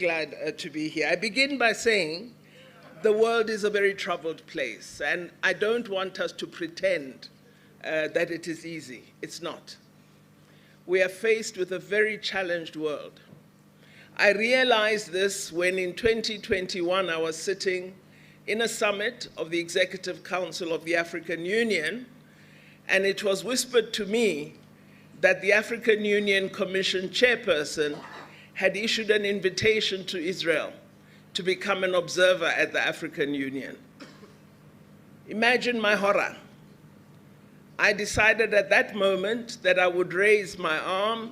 Glad to be here. I begin by saying the world is a very troubled place, and I don't want us to pretend that it is easy. It's not. We are faced with a very challenged world. I realized this when in 2021 I was sitting in a summit of the Executive Council of the African Union, and it was whispered to me that the African Union Commission chairperson had issued an invitation to Israel to become an observer at the African Union. Imagine my horror. I decided at that moment that I would raise my arm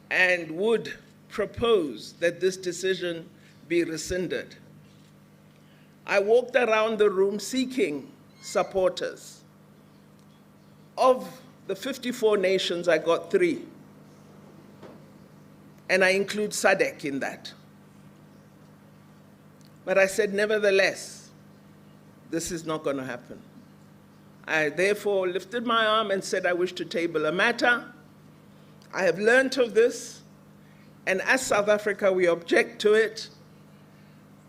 and would propose that this decision be rescinded. I walked around the room seeking supporters. Of the 54 nations, I got 3. And I include SADC in that. But I said, nevertheless, this is not going to happen. I therefore lifted my arm and said I wish to table a matter. I have learned of this, and as South Africa, we object to it,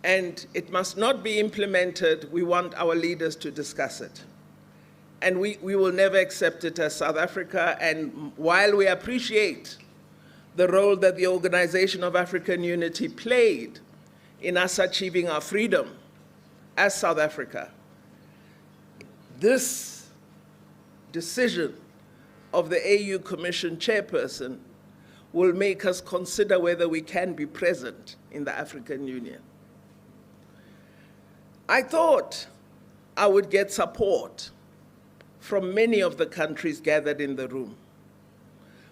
and it must not be implemented. We want our leaders to discuss it. And we will never accept it as South Africa, and while we appreciate the role that the Organization of African Unity played in us achieving our freedom as South Africa, this decision of the AU Commission chairperson will make us consider whether we can be present in the African Union. I thought I would get support from many of the countries gathered in the room.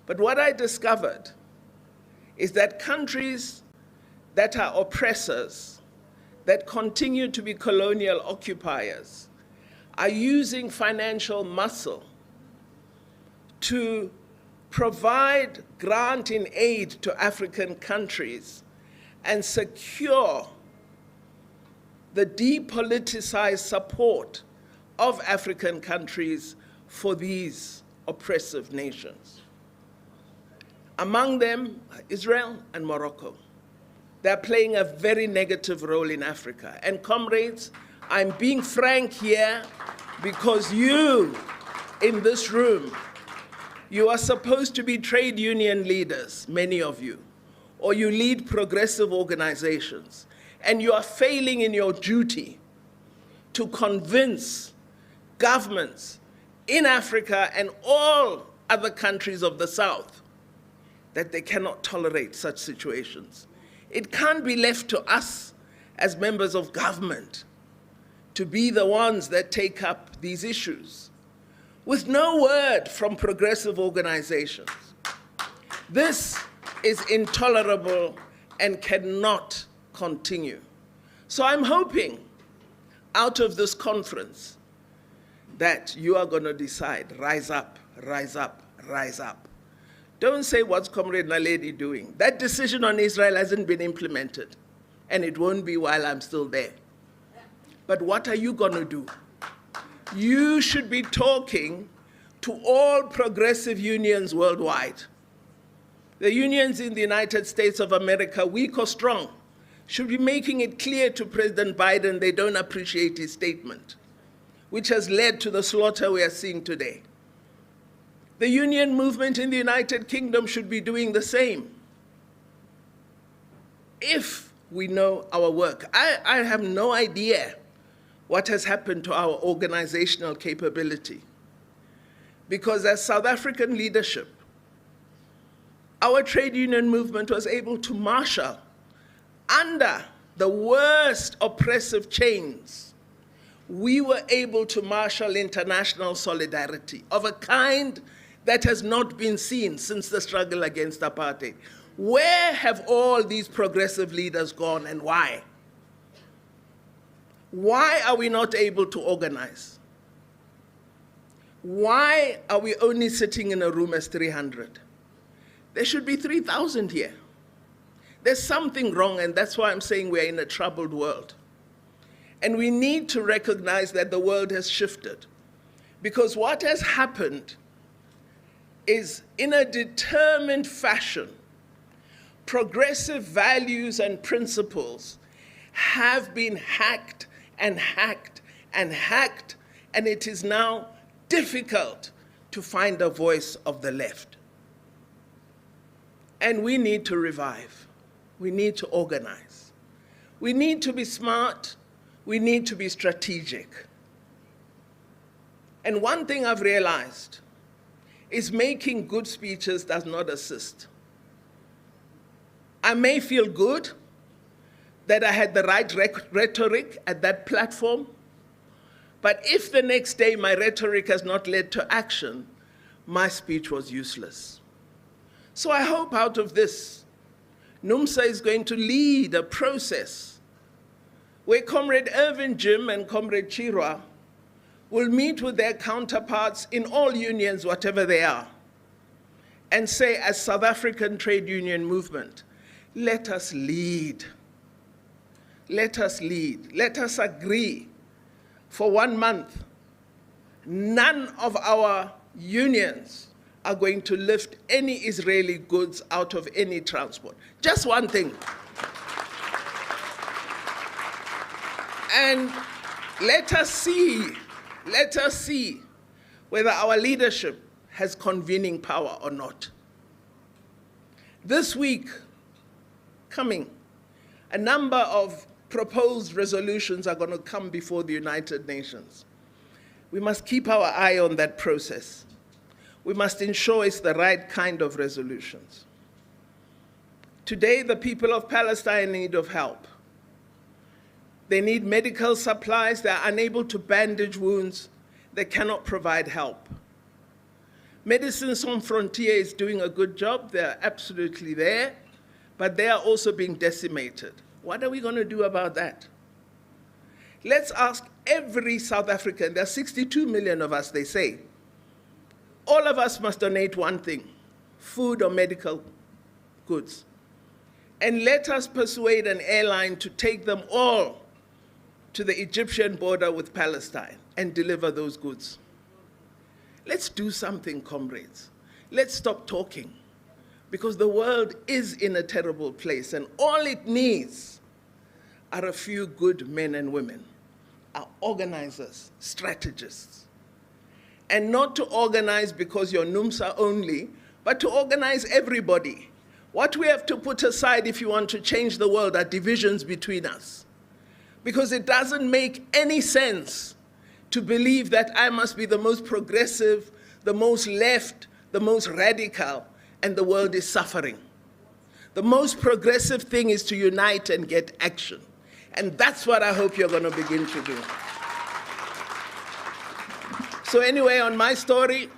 But what I discovered is that countries that are oppressors, that continue to be colonial occupiers, are using financial muscle to provide grant in aid to African countries and secure the depoliticized support of African countries for these oppressive nations. Among them, Israel and Morocco. They're playing a very negative role in Africa. And comrades, I'm being frank here because you, in this room, you are supposed to be trade union leaders, many of you, or you lead progressive organizations, and you are failing in your duty to convince governments in Africa and all other countries of the South that they cannot tolerate such situations. It can't be left to us as members of government to be the ones that take up these issues with no word from progressive organizations. This is intolerable and cannot continue. So I'm hoping out of this conference that you are going to decide, rise up, rise up, rise up. Don't say, what's Comrade NALEDI doing? That decision on Israel hasn't been implemented, and it won't be while I'm still there. But what are you going to do? You should be talking to all progressive unions worldwide. The unions in the United States of America, weak or strong, should be making it clear to President Biden they don't appreciate his statement, which has led to the slaughter we are seeing today. The union movement in the United Kingdom should be doing the same. If we know our work, I have no idea what has happened to our organizational capability. Because as South African leadership, our trade union movement was able to marshal under the worst oppressive chains. We were able to marshal international solidarity of a kind that has not been seen since the struggle against apartheid. Where have all these progressive leaders gone and why? Why are we not able to organize? Why are we only sitting in a room as 300? There should be 3,000 here. There's something wrong, and that's why I'm saying we're in a troubled world. And we need to recognize that the world has shifted. Because what has happened is, in a determined fashion, progressive values and principles have been hacked and hacked and hacked, and it is now difficult to find a voice of the left. And we need to revive. We need to organize. We need to be smart. We need to be strategic. And one thing I've realized is making good speeches does not assist. I may feel good that I had the right rhetoric at that platform, but if the next day my rhetoric has not led to action, my speech was useless. So I hope out of this, NUMSA is going to lead a process where Comrade Irvin Jim and Comrade Chirwa will meet with their counterparts in all unions, whatever they are, and say, as South African trade union movement, let us lead. Let us lead. Let us agree for 1 month. None of our unions are going to lift any Israeli goods out of any transport. Just one thing. And let us see whether our leadership has convening power or not. This week coming, a number of proposed resolutions are going to come before the United Nations. We must keep our eye on that process. We must ensure it's the right kind of resolutions. Today, the people of Palestine are in need of help. They need medical supplies. They are unable to bandage wounds. They cannot provide help. Médecins Sans Frontières is doing a good job. They're absolutely there, but they are also being decimated. What are we going to do about that? Let's ask every South African, there are 62 million of us, they say. All of us must donate one thing, food or medical goods. And let us persuade an airline to take them all to the Egyptian border with Palestine and deliver those goods. Let's do something, comrades. Let's stop talking, because the world is in a terrible place, and all it needs are a few good men and women, are organizers, strategists. And not to organize because you're NUMSA only, but to organize everybody. What we have to put aside if you want to change the world are divisions between us. Because it doesn't make any sense to believe that I must be the most progressive, the most left, the most radical, and the world is suffering. The most progressive thing is to unite and get action. And that's what I hope you're going to begin to do. So anyway, on my story,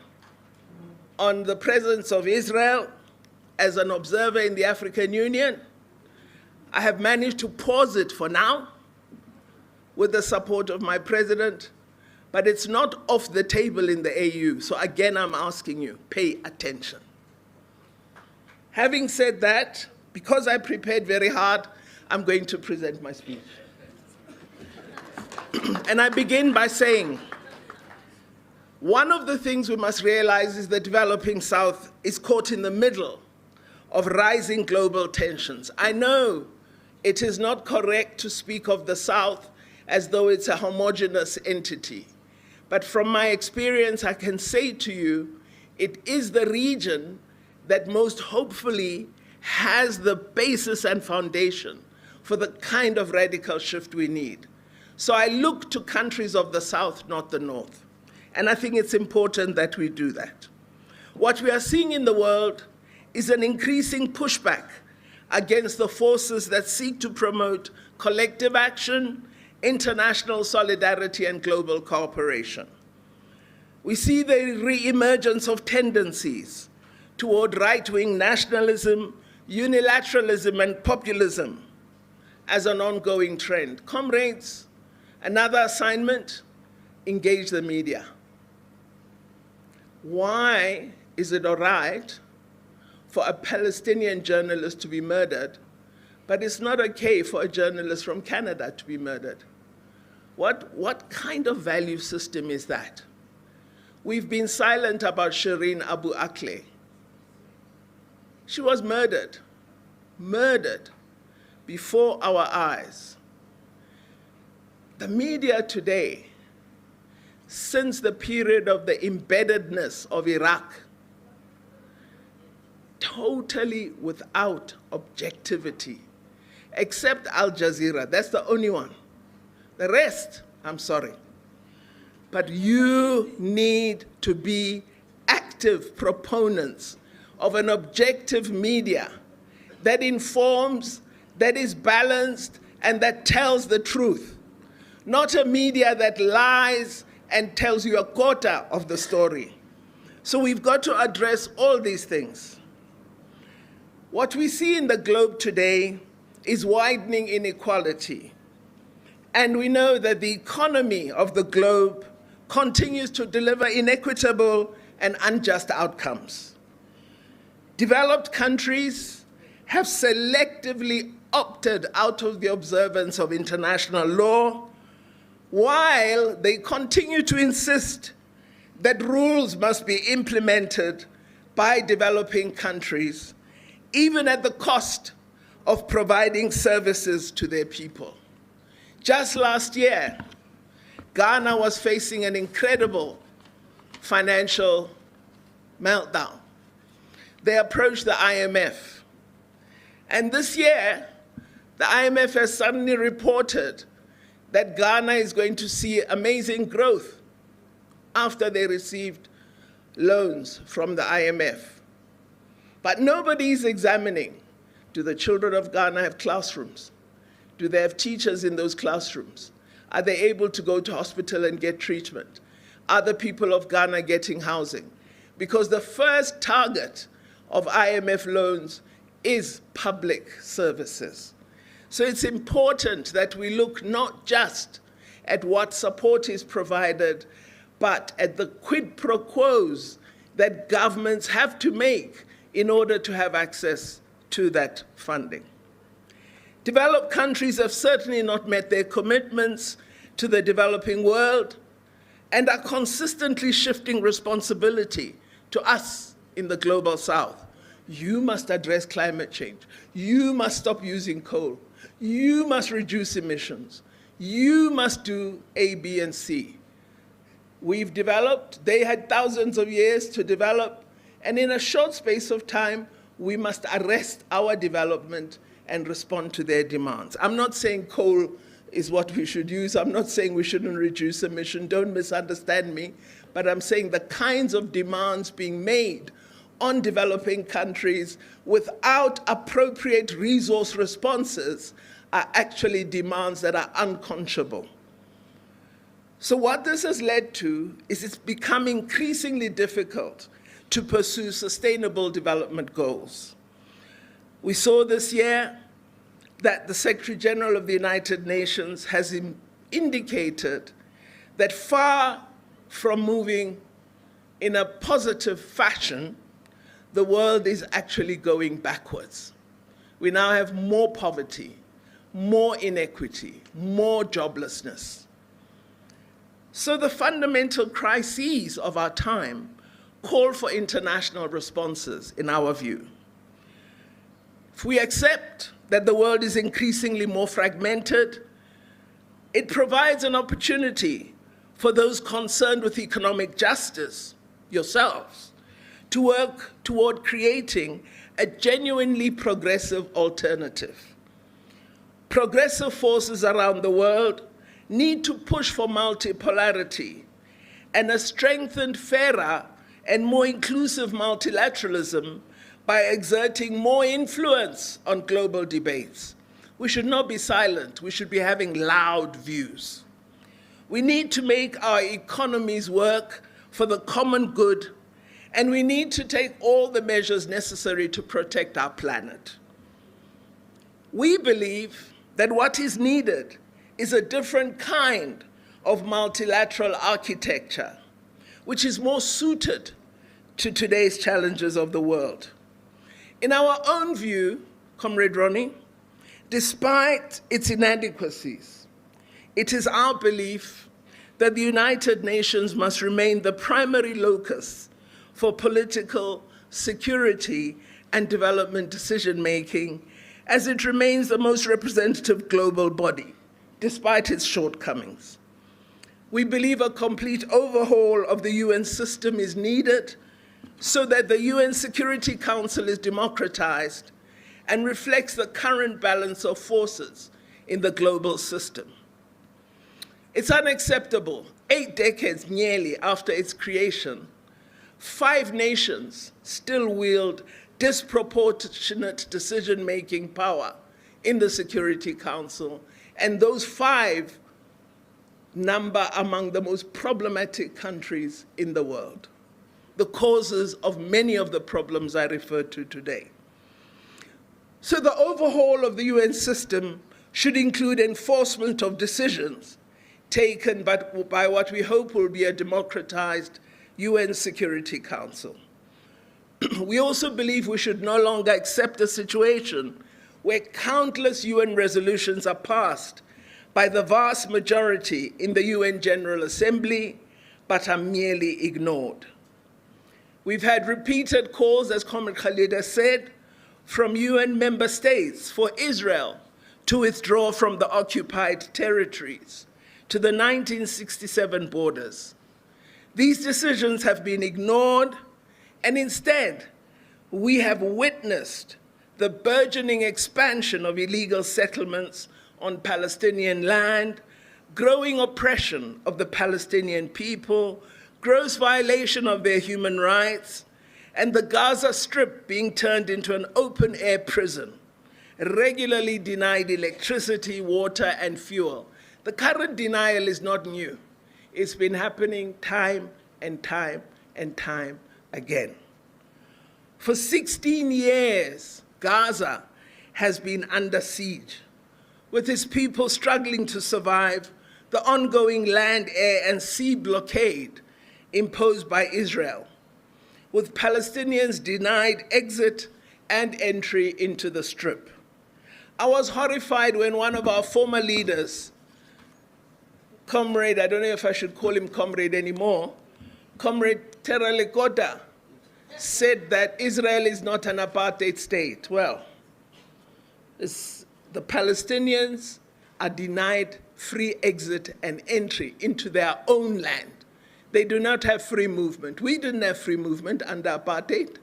on the presence of Israel as an observer in the African Union, I have managed to pause it for now with the support of my president, but it's not off the table in the AU. So again, I'm asking you, pay attention. Having said that, because I prepared very hard, I'm going to present my speech. And I begin by saying, one of the things we must realize is the developing South is caught in the middle of rising global tensions. I know it is not correct to speak of the South as though it's a homogeneous entity. But from my experience, I can say to you, it is the region that most hopefully has the basis and foundation for the kind of radical shift we need. So I look to countries of the South, not the North. And I think it's important that we do that. What we are seeing in the world is an increasing pushback against the forces that seek to promote collective action, international solidarity, and global cooperation. We see the re-emergence of tendencies toward right-wing nationalism, unilateralism, and populism as an ongoing trend. Comrades, another assignment, engage the media. Why is it all right for a Palestinian journalist to be murdered, but it's not okay for a journalist from Canada to be murdered? What kind of value system is that? We've been silent about Shireen Abu Akleh. She was murdered. murdered before our eyes. The media today, since the period of the embeddedness of Iraq, totally without objectivity, except Al Jazeera. That's the only one. The rest, I'm sorry. But you need to be active proponents of an objective media that informs, that is balanced, and that tells the truth. Not a media that lies and tells you a quarter of the story. So we've got to address all these things. What we see in the globe today is widening inequality. And we know that the economy of the globe continues to deliver inequitable and unjust outcomes. Developed countries have selectively opted out of the observance of international law, while they continue to insist that rules must be implemented by developing countries, even at the cost of providing services to their people. Just last year, Ghana was facing an incredible financial meltdown. They approached the IMF. And this year, the IMF has suddenly reported that Ghana is going to see amazing growth after they received loans from the IMF. But nobody is examining, do the children of Ghana have classrooms? Do they have teachers in those classrooms? Are they able to go to hospital and get treatment? Are the people of Ghana getting housing? Because the first target of IMF loans is public services. So it's important that we look not just at what support is provided, but at the quid pro quos that governments have to make in order to have access to that funding. Developed countries have certainly not met their commitments to the developing world and are consistently shifting responsibility to us in the global south. You must address climate change. You must stop using coal. You must reduce emissions. You must do A, B, and C. We've developed, they had thousands of years to develop, and in a short space of time, we must arrest our development and respond to their demands. I'm not saying coal is what we should use. I'm not saying we shouldn't reduce emission. Don't misunderstand me. But I'm saying the kinds of demands being made on developing countries without appropriate resource responses are actually demands that are unconscionable. So what this has led to is it's become increasingly difficult to pursue sustainable development goals. We saw this year that the Secretary General of the United Nations has indicated that far from moving in a positive fashion, the world is actually going backwards. We now have more poverty, more inequity, more joblessness. So the fundamental crises of our time call for international responses, in our view. If we accept that the world is increasingly more fragmented, it provides an opportunity for those concerned with economic justice, yourselves, to work toward creating a genuinely progressive alternative. Progressive forces around the world need to push for multipolarity and a strengthened, fairer, and more inclusive multilateralism by exerting more influence on global debates. We should not be silent. We should be having loud views. We need to make our economies work for the common good, and we need to take all the measures necessary to protect our planet. We believe that what is needed is a different kind of multilateral architecture, which is more suited to today's challenges of the world. In our own view, Comrade Ronnie, despite its inadequacies, it is our belief that the United Nations must remain the primary locus for political, security, and development decision-making, as it remains the most representative global body, despite its shortcomings. We believe a complete overhaul of the UN system is needed so that the UN Security Council is democratized and reflects the current balance of forces in the global system. It's unacceptable, 8 decades nearly after its creation, 5 nations still wield disproportionate decision-making power in the Security Council, and those 5 number among the most problematic countries in the world, the causes of many of the problems I referred to today. So the overhaul of the UN system should include enforcement of decisions taken by what we hope will be a democratized UN Security Council. We also believe we should no longer accept a situation where countless UN resolutions are passed by the vast majority in the UN General Assembly, but are merely ignored. We've had repeated calls, as Comrade Khalid has said, from UN member states for Israel to withdraw from the occupied territories to the 1967 borders. These decisions have been ignored, and instead, we have witnessed the burgeoning expansion of illegal settlements on Palestinian land, growing oppression of the Palestinian people, gross violation of their human rights, and the Gaza Strip being turned into an open-air prison, regularly denied electricity, water, and fuel. The current denial is not new. It's been happening time and time and time again. For 16 years, Gaza has been under siege, with its people struggling to survive the ongoing land, air, and sea blockade imposed by Israel, with Palestinians denied exit and entry into the Strip. I was horrified when one of our former leaders, Comrade, I don't know if I should call him Comrade anymore, Comrade Teralekota, said that Israel is not an apartheid state. Well, the Palestinians are denied free exit and entry into their own land. They do not have free movement. We didn't have free movement under apartheid.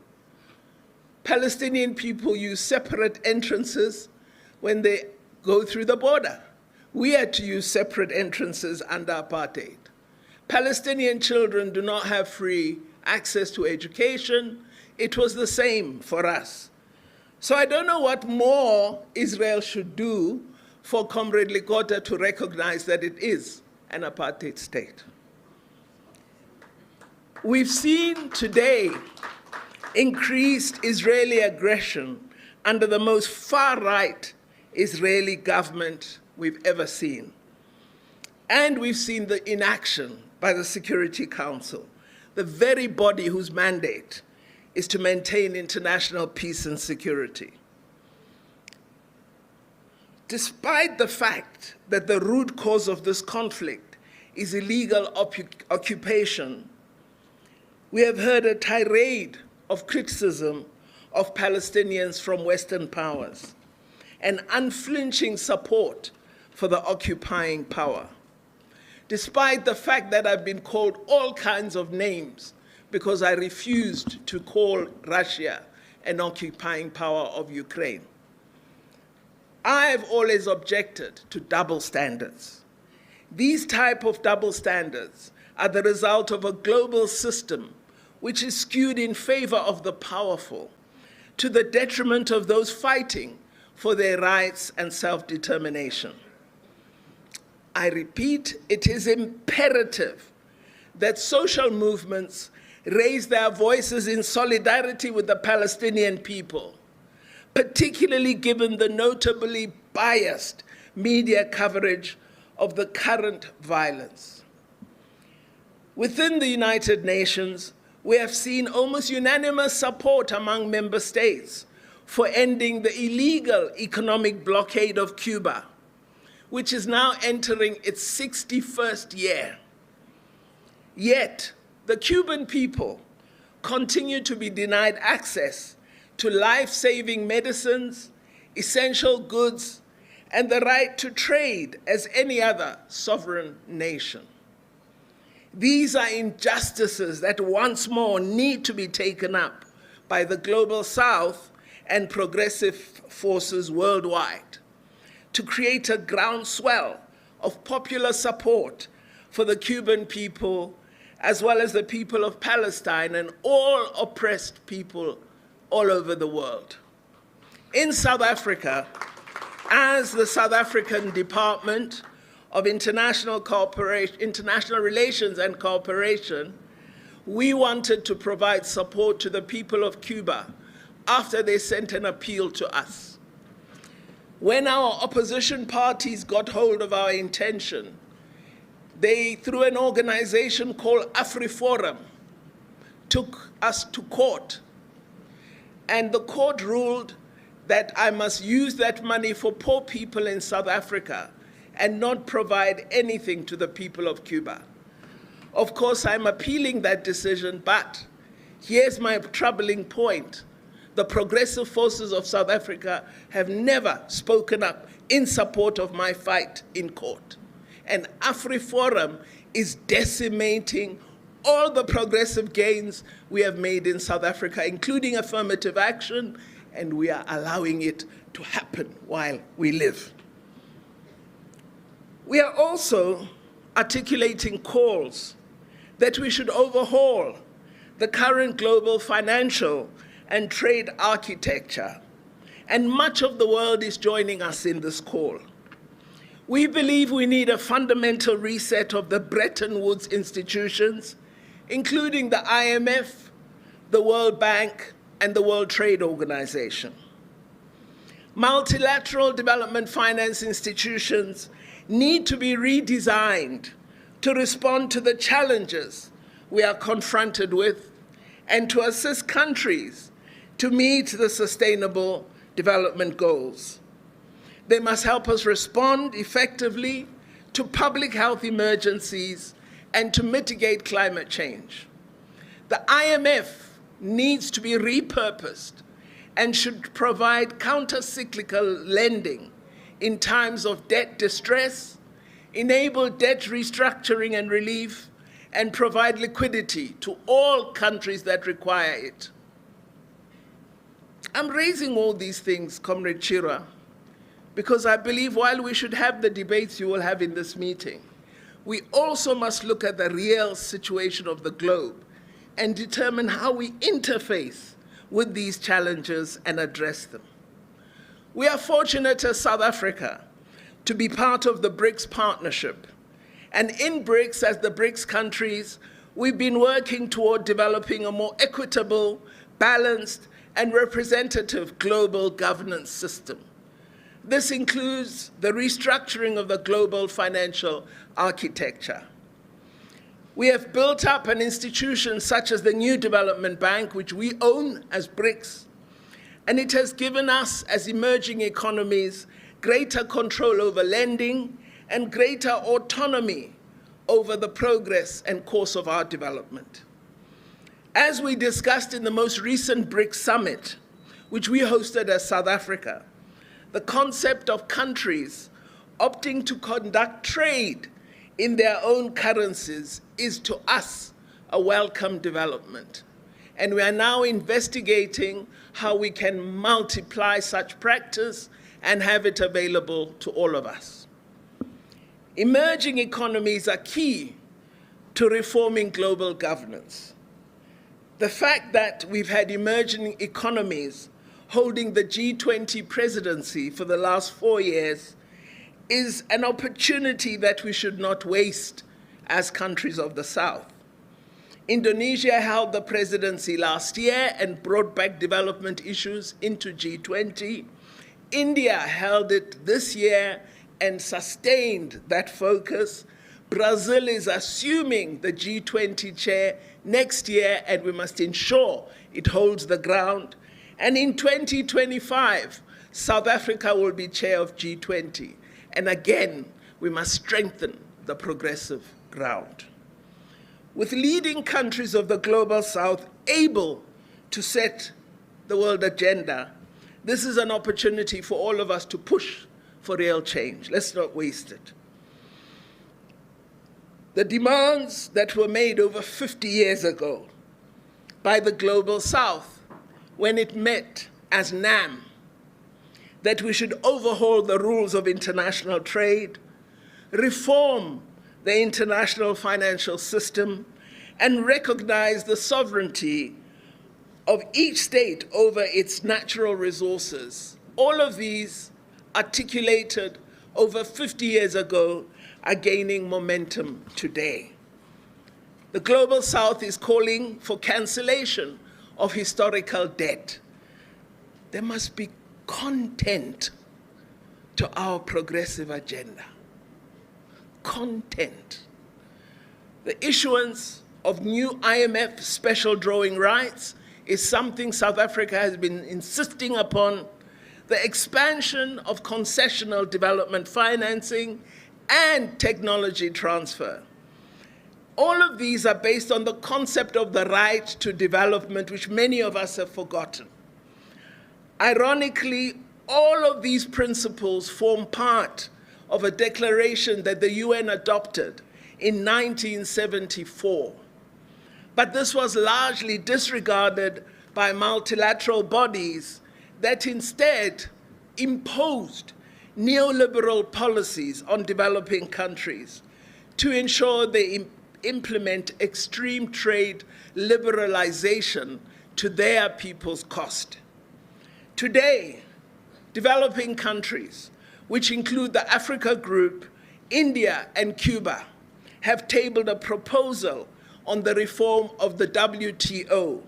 Palestinian people use separate entrances when they go through the border. We had to use separate entrances under apartheid. Palestinian children do not have free access to education. It was the same for us. So I don't know what more Israel should do for Comrade Likota to recognize that it is an apartheid state. We've seen today increased Israeli aggression under the most far-right Israeli government we've ever seen. And we've seen the inaction by the Security Council, the very body whose mandate is to maintain international peace and security. Despite the fact that the root cause of this conflict is illegal occupation, we have heard a tirade of criticism of Palestinians from Western powers and unflinching support for the occupying power, despite the fact that I've been called all kinds of names because I refused to call Russia an occupying power of Ukraine. I've always objected to double standards. These type of double standards are the result of a global system which is skewed in favor of the powerful, to the detriment of those fighting for their rights and self-determination. I repeat, it is imperative that social movements raise their voices in solidarity with the Palestinian people, particularly given the notably biased media coverage of the current violence. Within the United Nations, we have seen almost unanimous support among member states for ending the illegal economic blockade of Cuba, which is now entering its 61st year. Yet, the Cuban people continue to be denied access to life-saving medicines, essential goods, and the right to trade as any other sovereign nation. These are injustices that once more need to be taken up by the Global South and progressive forces worldwide to create a groundswell of popular support for the Cuban people, as well as the people of Palestine and all oppressed people all over the world. In South Africa, as the South African Department of International Relations and Cooperation, we wanted to provide support to the people of Cuba after they sent an appeal to us. When our opposition parties got hold of our intention, they, through an organization called AfriForum, took us to court. And the court ruled that I must use that money for poor people in South Africa and not provide anything to the people of Cuba. Of course, I'm appealing that decision, but here's my troubling point. The progressive forces of South Africa have never spoken up in support of my fight in court. And AfriForum is decimating all the progressive gains we have made in South Africa, including affirmative action, and we are allowing it to happen while we live. We are also articulating calls that we should overhaul the current global financial and trade architecture, and much of the world is joining us in this call. We believe we need a fundamental reset of the Bretton Woods institutions, including the IMF, the World Bank, and the World Trade Organization. Multilateral development finance institutions need to be redesigned to respond to the challenges we are confronted with and to assist countries to meet the Sustainable Development Goals. They must help us respond effectively to public health emergencies and to mitigate climate change. The IMF needs to be repurposed and should provide counter-cyclical lending in times of debt distress, enable debt restructuring and relief, and provide liquidity to all countries that require it. I'm raising all these things, Comrade Chira, because I believe while we should have the debates you will have in this meeting, we also must look at the real situation of the globe and determine how we interface with these challenges and address them. We are fortunate as South Africa to be part of the BRICS partnership. And in BRICS, as the BRICS countries, we've been working toward developing a more equitable, balanced, and representative global governance system. This includes the restructuring of the global financial architecture. We have built up an institution such as the New Development Bank, which we own as BRICS, and it has given us, as emerging economies, greater control over lending and greater autonomy over the progress and course of our development. As we discussed in the most recent BRICS summit, which we hosted as South Africa, the concept of countries opting to conduct trade in their own currencies is to us a welcome development. And we are now investigating how we can multiply such practice and have it available to all of us. Emerging economies are key to reforming global governance. The fact that we've had emerging economies holding the G20 presidency for the last 4 years is an opportunity that we should not waste as countries of the South. Indonesia held the presidency last year and brought back development issues into G20. India held it this year and sustained that focus. Brazil is assuming the G20 chair next year, and we must ensure it holds the ground. And in 2025, South Africa will be chair of G20. And again, we must strengthen the progressive ground. With leading countries of the Global South able to set the world agenda, This is an opportunity for all of us to push for real change. Let's not waste it. The demands that were made over 50 years ago by the Global South when it met as NAM, that we should overhaul the rules of international trade, reform the international financial system, and recognize the sovereignty of each state over its natural resources. All of these, articulated over 50 years ago, are gaining momentum today. The Global South is calling for cancellation of historical debt. There must be content to our progressive agenda. Content. The issuance of new IMF special drawing rights is something South Africa has been insisting upon. The expansion of concessional development financing and technology transfer. All of these are based on the concept of the right to development, which many of us have forgotten. Ironically, all of these principles form part of a declaration that the UN adopted in 1974. But this was largely disregarded by multilateral bodies that instead imposed neoliberal policies on developing countries to ensure they implement extreme trade liberalization to their people's cost. Today, developing countries, which include the Africa Group, India, and Cuba, have tabled a proposal on the reform of the WTO,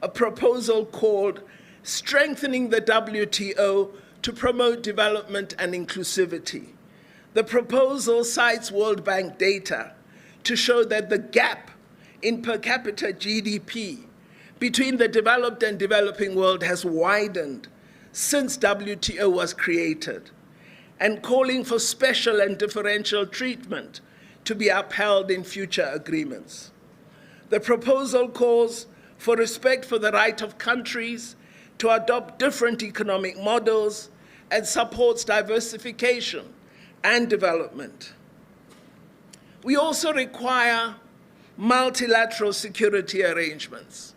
a proposal called Strengthening the WTO to Promote Development and Inclusivity. The proposal cites World Bank data to show that the gap in per capita GDP between the developed and developing world has widened since WTO was created, and calling for special and differential treatment to be upheld in future agreements. The proposal calls for respect for the right of countries to adopt different economic models and supports diversification and development. We also require multilateral security arrangements.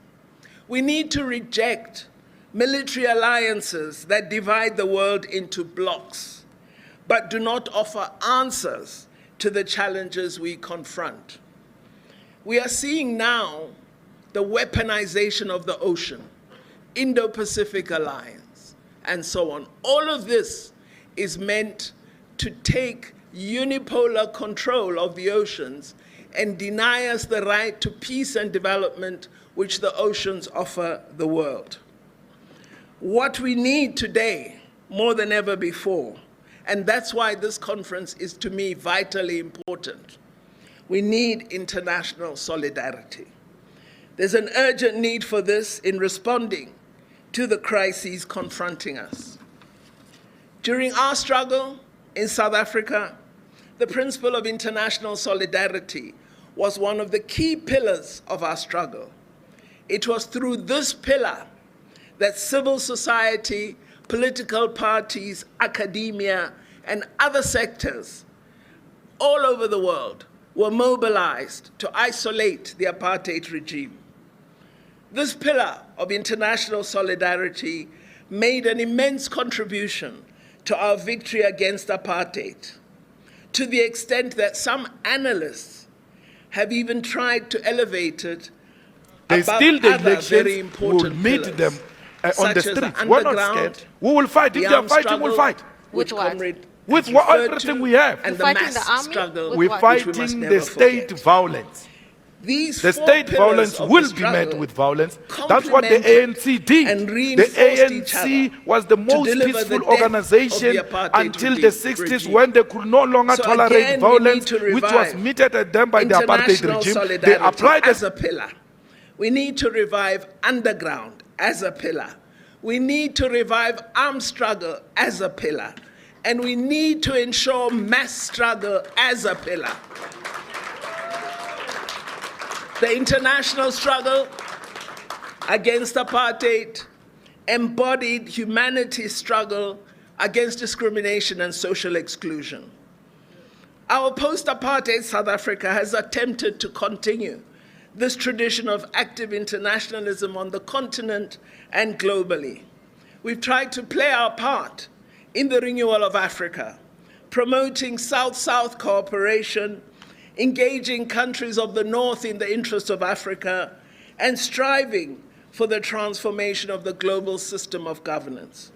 We need to reject military alliances that divide the world into blocs, but do not offer answers to the challenges we confront. We are seeing now the weaponization of the ocean, Indo-Pacific Alliance, and so on. All of this is meant to take unipolar control of the oceans and deny us the right to peace and development which the oceans offer the world. What we need today, more than ever before, and that's why this conference is, to me, vitally important, we need international solidarity. There's an urgent need for this in responding to the crises confronting us. During our struggle in South Africa, the principle of international solidarity was one of the key pillars of our struggle. It was through this pillar that civil society, political parties, academia, and other sectors all over the world were mobilized to isolate the apartheid regime. This pillar of international solidarity made an immense contribution to our victory against apartheid, to the extent that some analysts have even tried to elevate it above other very important pillars, on the streets. We're not scared. We will fight. If they are fighting, we'll fight. With what? With everything we have. And the Fighting the mass army? struggle, We're which we must fighting never the state forget. violence. These The four state pillars violence of will the be met struggle with violence. That's what the complemented ANC did. and The reinforced each ANC other was the to most deliver the peaceful death of the organization apartheid until the 60s regime. when they could no longer So tolerate again, we violence, need to which was revive meted at them by the apartheid international regime. They solidarity applied as it. a pillar. We need to revive underground as a pillar. We need to revive armed struggle as a pillar. And we need to ensure mass struggle as a pillar. The international struggle against apartheid embodied humanity's struggle against discrimination and social exclusion. Our post-apartheid South Africa has attempted to continue this tradition of active internationalism on the continent and globally. We've tried to play our part in the renewal of Africa, promoting South-South cooperation, engaging countries of the North in the interest of Africa, and striving for the transformation of the global system of governance.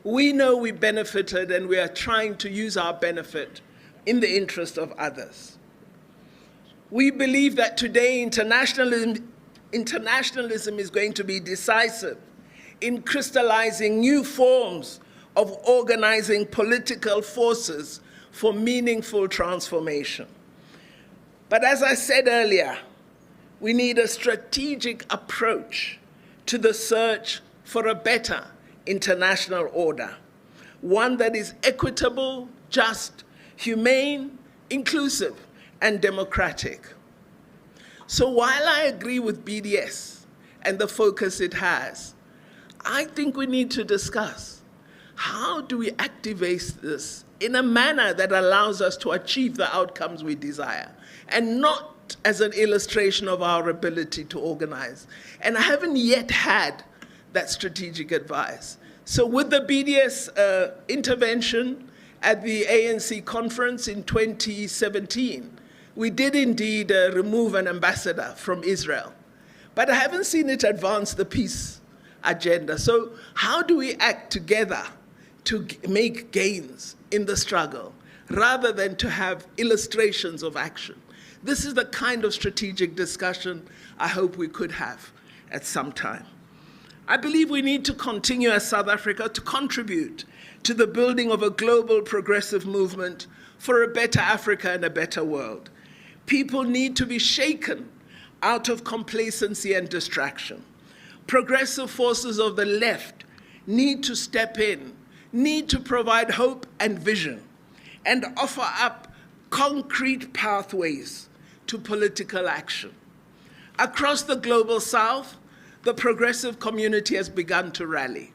We know we benefited, and we are trying to use our benefit in the interest of others. We believe that today internationalism is going to be decisive in crystallizing new forms of organizing political forces for meaningful transformation. But as I said earlier, we need a strategic approach to the search for a better international order, one that is equitable, just, humane, inclusive, and democratic. So while I agree with BDS and the focus it has, I think we need to discuss how do we activate this in a manner that allows us to achieve the outcomes we desire, and not as an illustration of our ability to organize. And I haven't yet had that strategic advice. So with the BDS intervention at the ANC conference in 2017, we did indeed remove an ambassador from Israel. But I haven't seen it advance the peace agenda. So how do we act together to make gains in the struggle, rather than to have illustrations of action? This is the kind of strategic discussion I hope we could have at some time. I believe we need to continue as South Africa to contribute to the building of a global progressive movement for a better Africa and a better world. People need to be shaken out of complacency and distraction. Progressive forces of the left need to step in, need to provide hope and vision, and offer up concrete pathways to political action. Across the global South, the progressive community has begun to rally.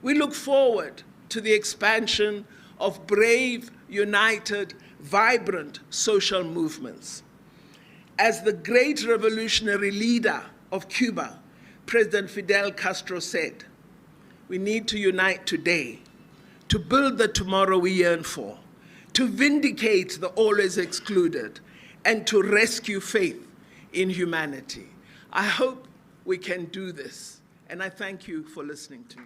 We look forward to the expansion of brave, united, vibrant social movements. As the great revolutionary leader of Cuba, President Fidel Castro, said, we need to unite today to build the tomorrow we yearn for, to vindicate the always excluded, and to rescue faith in humanity. I hope we can do this, and I thank you for listening to me.